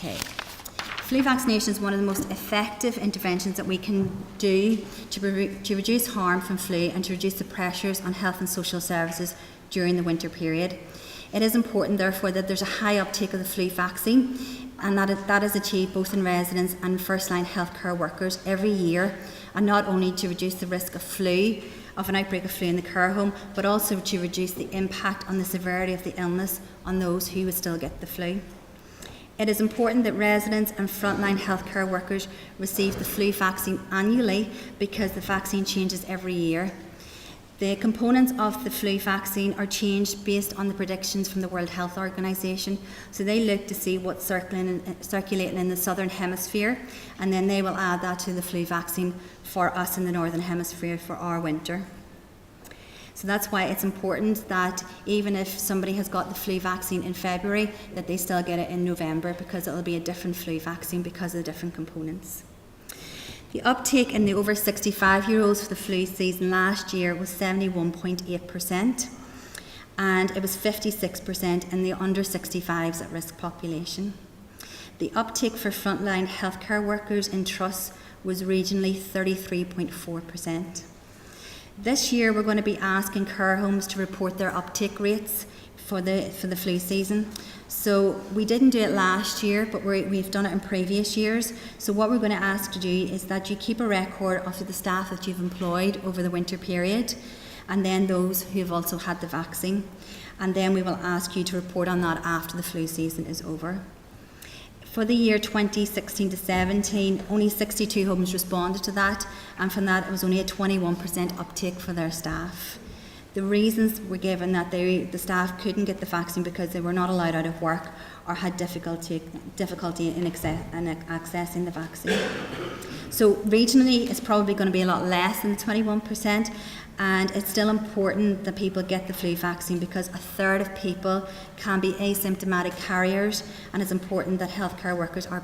Okay. Flu vaccination is one of the most effective interventions that we can do to reduce harm from flu and to reduce the pressures on health and social services during the winter period. It is important, therefore, that there's a high uptake of the flu vaccine, and that is achieved both in residents and first-line healthcare workers every year, and not only to reduce the risk of an outbreak of flu in the care home, but also to reduce the impact on the severity of the illness on those who would still get the flu. It is important that residents and frontline healthcare workers receive the flu vaccine annually because the vaccine changes every year. The components of the flu vaccine are changed based on the predictions from the World Health Organization. So they look to see what's circulating in the southern hemisphere, and then they will add that to the flu vaccine for us in the northern hemisphere for our winter. So that's why it's important that even if somebody has got the flu vaccine in February, that they still get it in November, because it will be a different flu vaccine because of the different components. The uptake in the over 65-year-olds for the flu season last year was 71.8%, and it was 56% in the under 65s at risk population. The uptake for frontline healthcare workers in trusts was regionally 33.4%. This year we're going to be asking care homes to report their uptake rates for the flu season. So we didn't do it last year, but we've done it in previous years. So what we're going to ask to do is that you keep a record of the staff that you've employed over the winter period, and then those who have also had the vaccine. And then we will ask you to report on that after the flu season is over. For the year 2016 to 17, only 62 homes responded to that, and from that it was only a 21% uptake for their staff. The reasons were given that the staff couldn't get the vaccine because they were not allowed out of work or had difficulty in accessing the vaccine. So regionally it's probably going to be a lot less than 21%, and it's still important that people get the flu vaccine because a third of people can be asymptomatic carriers, and it's important that healthcare workers are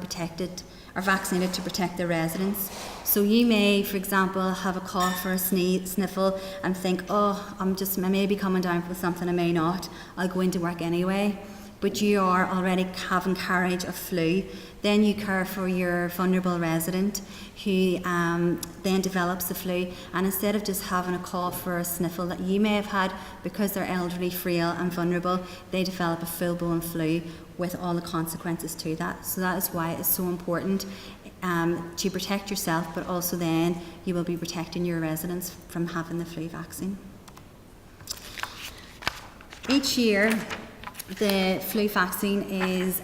vaccinated to protect their residents. So you may, for example, have a cough or a sniffle and think, oh, I may be coming down with something, I may not, I'll go into work anyway. But you are already having carriage of flu. Then you care for your vulnerable resident who then develops the flu, and instead of just having a cough or a sniffle that you may have had because they're elderly, frail and vulnerable, they develop a full-blown flu with all the consequences to that. So that is why it's so important to protect yourself, but also then you will be protecting your residents from having the flu vaccine. Each year the flu vaccine is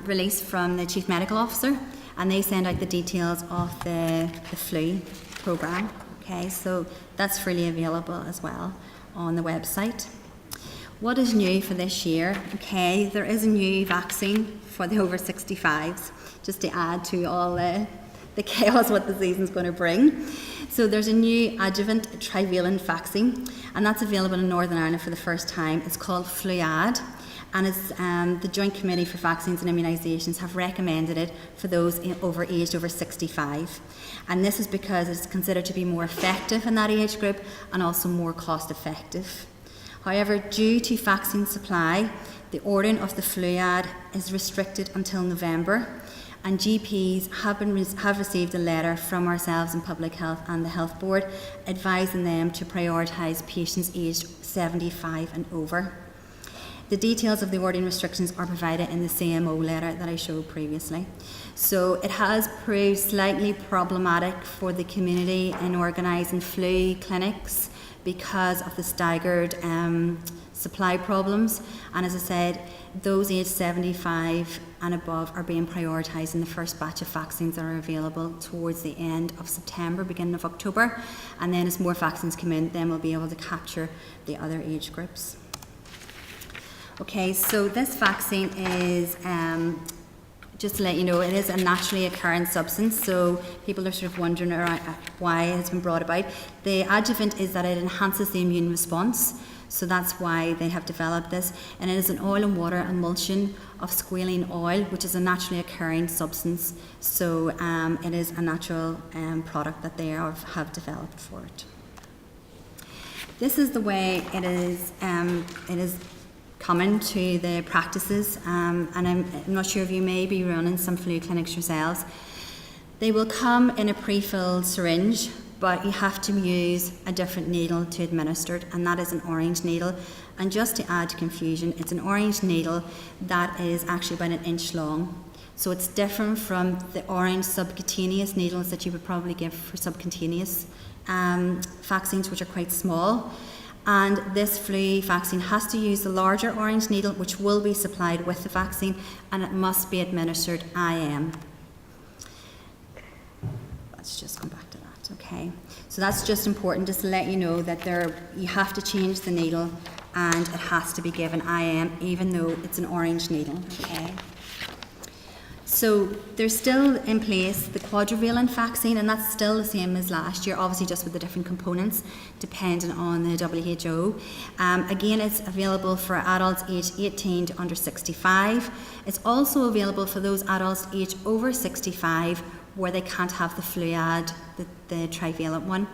released from the Chief Medical Officer, and they send out the details of the flu programme. Okay, so that's freely available as well on the website. What is new for this year? Okay, there is a new vaccine for the over 65s, just to add to all the chaos what the season's going to bring. So there's a new adjuvant trivalent vaccine, and that's available in Northern Ireland for the first time. It's called Fluad, and it's the Joint Committee for Vaccines and Immunisations have recommended it for those aged over 65. And this is because it's considered to be more effective in that age group and also more cost effective. However, due to vaccine supply, the ordering of the Fluad is restricted until November, and GPs have received a letter from ourselves in Public Health and the Health Board advising them to prioritise patients aged 75 and over. The details of the ordering restrictions are provided in the CMO letter that I showed previously. So it has proved slightly problematic for the community in organising flu clinics because of the staggered supply problems, and as I said, those aged 75 and above are being prioritised in the first batch of vaccines that are available towards the end of September, beginning of October, and then as more vaccines come in, then we'll be able to capture the other age groups. Okay, so this vaccine is, just to let you know, it is a naturally occurring substance, so people are sort of wondering why it has been brought about. The adjuvant is that it enhances the immune response, so that's why they have developed this, and it is an oil and water emulsion of squalene oil, which is a naturally occurring substance, so it is a natural product that they have developed for it. This is the way it is coming to the practices, and I'm not sure if you may be running some flu clinics yourselves. They will come in a pre-filled syringe, but you have to use a different needle to administer it, and that is an orange needle. And just to add to confusion, it's an orange needle that is actually about 1 inch long. So it's different from the orange subcutaneous needles that you would probably give for subcutaneous vaccines, which are quite small. And this flu vaccine has to use the larger orange needle, which will be supplied with the vaccine, and it must be administered IM. Let's just come back to that, okay? So that's just important, just to let you know that you have to change the needle, and it has to be given IM, even though it's an orange needle, okay? So there's still in place the quadrivalent vaccine, and that's still the same as last year, obviously just with the different components depending on the WHO. Again, it's available for adults aged 18 to under 65. It's also available for those adults aged over 65 where they can't have the Fluad, the trivalent one.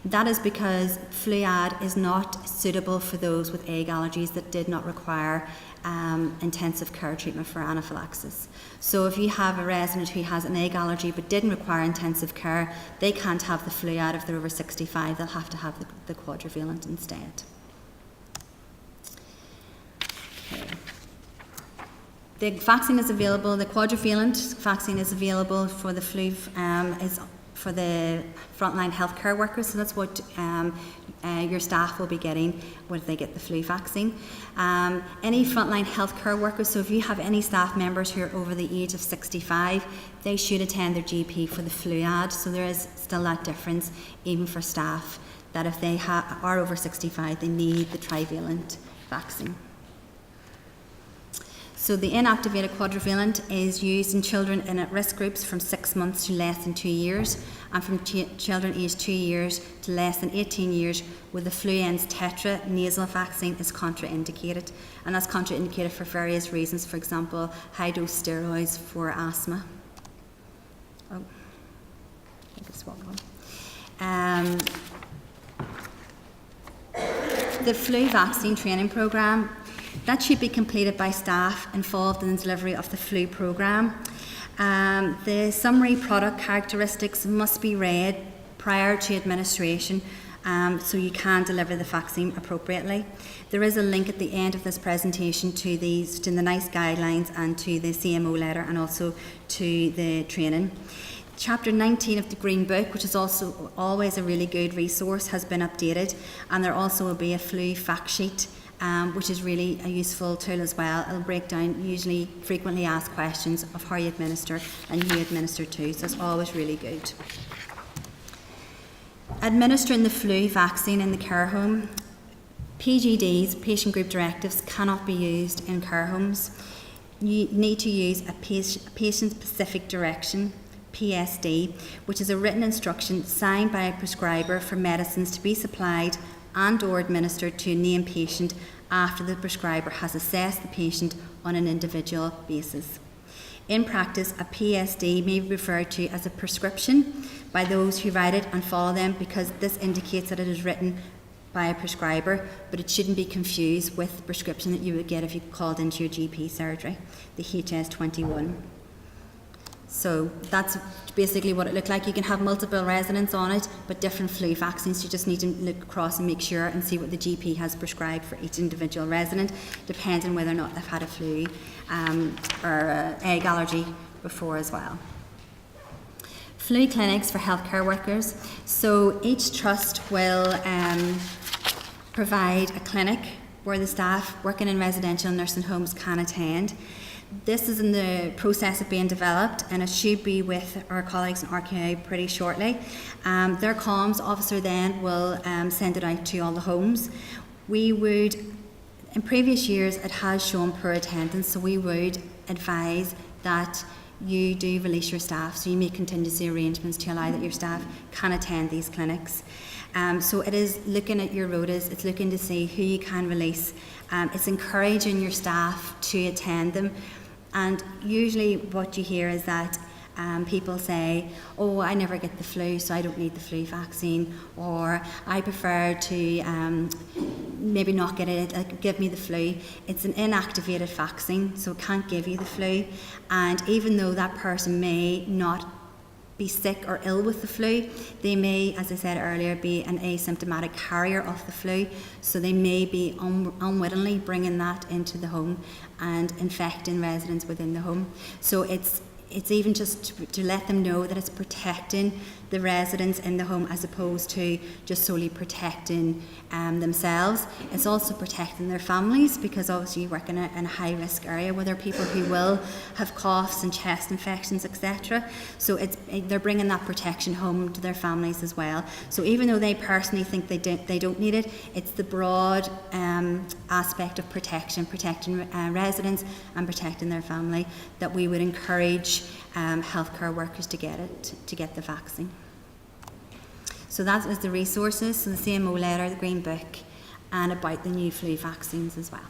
That is because Fluad is not suitable for those with egg allergies that did not require intensive care treatment for anaphylaxis. So if you have a resident who has an egg allergy but didn't require intensive care, they can't have the Fluad if they're over 65, they'll have to have the quadrivalent instead. Okay. The vaccine is available, the quadrivalent vaccine is available for the flu, is for the frontline healthcare workers, so that's what your staff will be getting when they get the flu vaccine. Any frontline healthcare workers, so if you have any staff members who are over the age of 65, they should attend their GP for the Fluad, so there is still that difference even for staff, that if they are over 65, they need the trivalent vaccine. So the inactivated quadrivalent is used in children in at-risk groups from 6 months to less than 2 years, and from children aged 2 years to less than 18 years, where the Fluenz Tetra nasal vaccine is contraindicated. And that's contraindicated for various reasons, for example, high-dose steroids for asthma. Oh, I think it's what one. The flu vaccine training programme, that should be completed by staff involved in the delivery of the flu programme. The summary product characteristics must be read prior to administration, so you can deliver the vaccine appropriately. There is a link at the end of this presentation to the NICE guidelines and to the CMO letter, and also to the training. Chapter 19 of the Green Book, which is also always a really good resource, has been updated, and there also will be a flu fact sheet, which is really a useful tool as well. It'll break down usually frequently asked questions of how you administer and who you administer to, so it's always really good. Administering the flu vaccine in the care home. PGDs, patient group directives, cannot be used in care homes. You need to use a patient-specific direction, PSD, which is a written instruction signed by a prescriber for medicines to be supplied and or administered to a named patient after the prescriber has assessed the patient on an individual basis. In practice, a PSD may be referred to as a prescription by those who write it and follow them, because this indicates that it is written by a prescriber, but it shouldn't be confused with the prescription that you would get if you called into your GP surgery, the HS21. So that's basically what it looked like. You can have multiple residents on it, but different flu vaccines. You just need to look across and make sure and see what the GP has prescribed for each individual resident, depending whether or not they've had a flu or egg allergy before as well. Flu clinics for healthcare workers. So each trust will provide a clinic where the staff working in residential nursing homes can attend. This is in the process of being developed, and it should be with our colleagues in RQIA pretty shortly. Their comms officer then will send it out to all the homes. We would, in previous years, it has shown poor attendance, so we would advise that you do release your staff, so you make contingency arrangements to allow that your staff can attend these clinics. So it is looking at your rotas, it's looking to see who you can release. It's encouraging your staff to attend them, and usually what you hear is that people say, oh, I never get the flu, so I don't need the flu vaccine, or I prefer to maybe not get it, like give me the flu. It's an inactivated vaccine, so it can't give you the flu. And even though that person may not be sick or ill with the flu, they may, as I said earlier, be an asymptomatic carrier of the flu, so they may be unwittingly bringing that into the home and infecting residents within the home. So it's even just to let them know that it's protecting the residents in the home as opposed to just solely protecting themselves. It's also protecting their families, because obviously you work in a high risk area where there are people who will have coughs and chest infections, etc. So they're bringing that protection home to their families as well. So even though they personally think they don't need it, it's the broad aspect of protecting residents and protecting their family that we would encourage healthcare workers to get the vaccine. So that is the resources, so the CMO letter, the Green Book, and about the new flu vaccines as well.